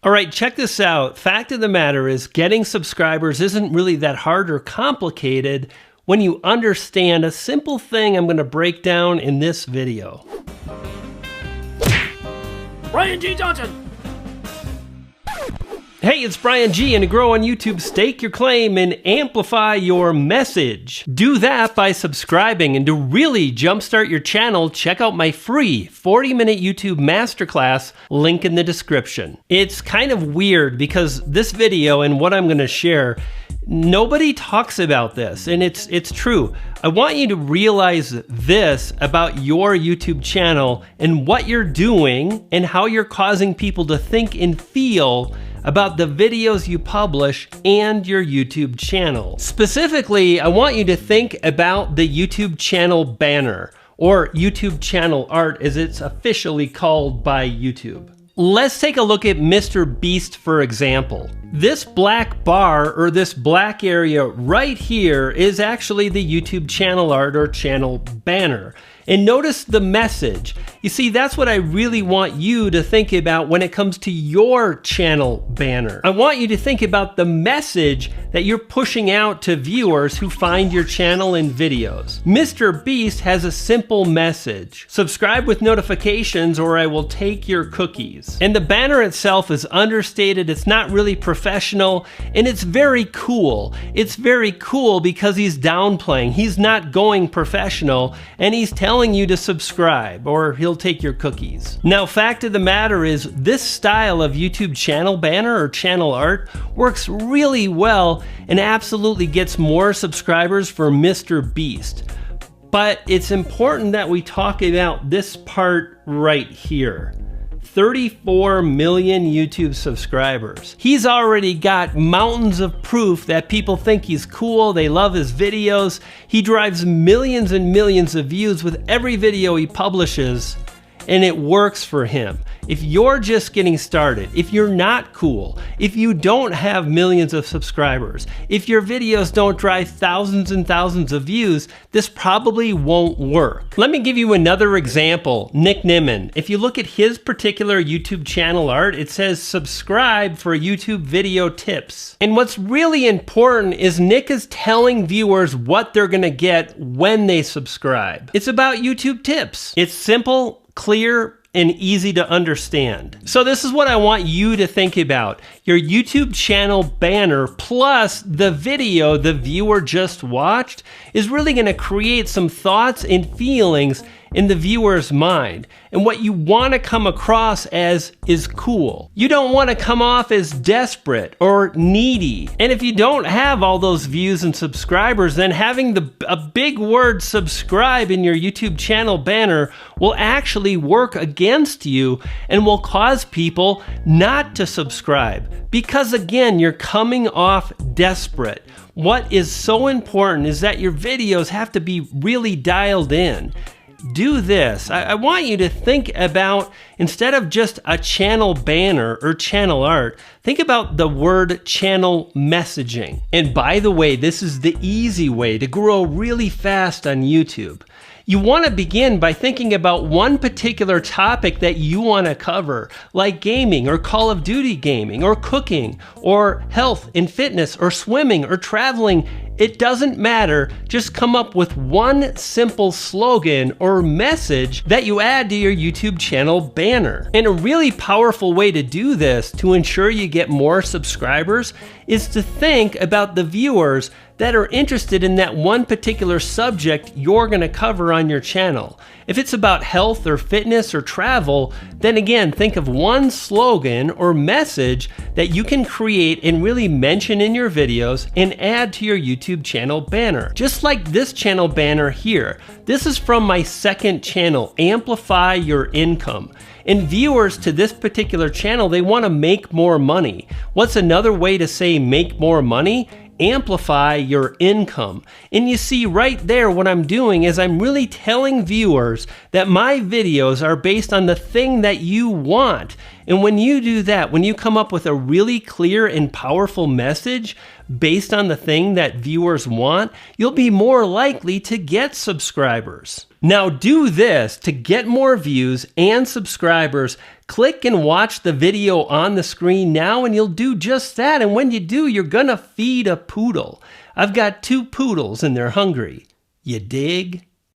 All right, check this out. Fact of the matter is getting subscribers isn't really that hard or complicated when you understand a simple thing I'm going to break down in this video. Brian G. Johnson. Hey, it's Brian G, and to grow on YouTube, stake your claim and amplify your message. Do that by subscribing, and to really jumpstart your channel, check out my free 40-minute YouTube masterclass, link in the description. It's kind of weird because this video and what I'm gonna share, nobody talks about this, and it's true. I want you to realize this about your YouTube channel and what you're doing and how you're causing people to think and feel about the videos you publish and your YouTube channel. Specifically, I want you to think about the YouTube channel banner, or YouTube channel art as it's officially called by YouTube. Let's take a look at Mr. Beast, for example. This black bar, or this black area right here, is actually the YouTube channel art or channel banner. And notice the message. You see, that's what I really want you to think about when it comes to your channel banner. I want you to think about the message that you're pushing out to viewers who find your channel and videos. Mr. Beast has a simple message: subscribe with notifications or I will take your cookies. And the banner itself is understated, it's not really professional, and it's very cool. It's very cool because he's downplaying, he's not going professional, and he's telling you to subscribe or he'll take your cookies. Now, fact of the matter is, this style of YouTube channel banner or channel art works really well and absolutely gets more subscribers for Mr. Beast. But it's important that we talk about this part right here. 34 million YouTube subscribers. He's already got mountains of proof that people think he's cool, they love his videos. He drives millions and millions of views with every video he publishes, and it works for him. If you're just getting started, if you're not cool, if you don't have millions of subscribers, if your videos don't drive thousands and thousands of views, this probably won't work. Let me give you another example. Nick Nimmin. If you look at his particular YouTube channel art, it says subscribe for YouTube video tips. And what's really important is Nick is telling viewers what they're gonna get when they subscribe. It's about YouTube tips. It's simple, clear, and easy to understand. So this is what I want you to think about. Your YouTube channel banner plus the video the viewer just watched is really gonna create some thoughts and feelings in the viewer's mind. And what you wanna come across as is cool. You don't wanna come off as desperate or needy. And if you don't have all those views and subscribers, then having a big word subscribe in your YouTube channel banner will actually work against you and will cause people not to subscribe. Because again, you're coming off desperate. What is so important is that your videos have to be really dialed in. Do this. I want you to think about, instead of just a channel banner or channel art, think about the word channel messaging. And by the way, this is the easy way to grow really fast on YouTube. You want to begin by thinking about one particular topic that you want to cover, like gaming or Call of Duty gaming or cooking or health and fitness or swimming or traveling. It doesn't matter. Just come up with one simple slogan or message that you add to your YouTube channel banner. And a really powerful way to do this to ensure you get more subscribers is to think about the viewers that are interested in that one particular subject you're going to cover on your channel. If it's about health or fitness or travel, then again, think of one slogan or message that you can create and really mention in your videos and add to your YouTube channel banner. Just like this channel banner here. This is from my second channel, Amplify Your Income. And viewers to this particular channel, they want to make more money. What's another way to say make more money? Amplify your income. And you see right there what I'm doing is I'm really telling viewers that my videos are based on the thing that you want. And when you do that, when you come up with a really clear and powerful message based on the thing that viewers want, you'll be more likely to get subscribers. Now do this to get more views and subscribers. Click and watch the video on the screen now and you'll do just that. And when you do, you're gonna feed a poodle. I've got 2 poodles and they're hungry. You dig?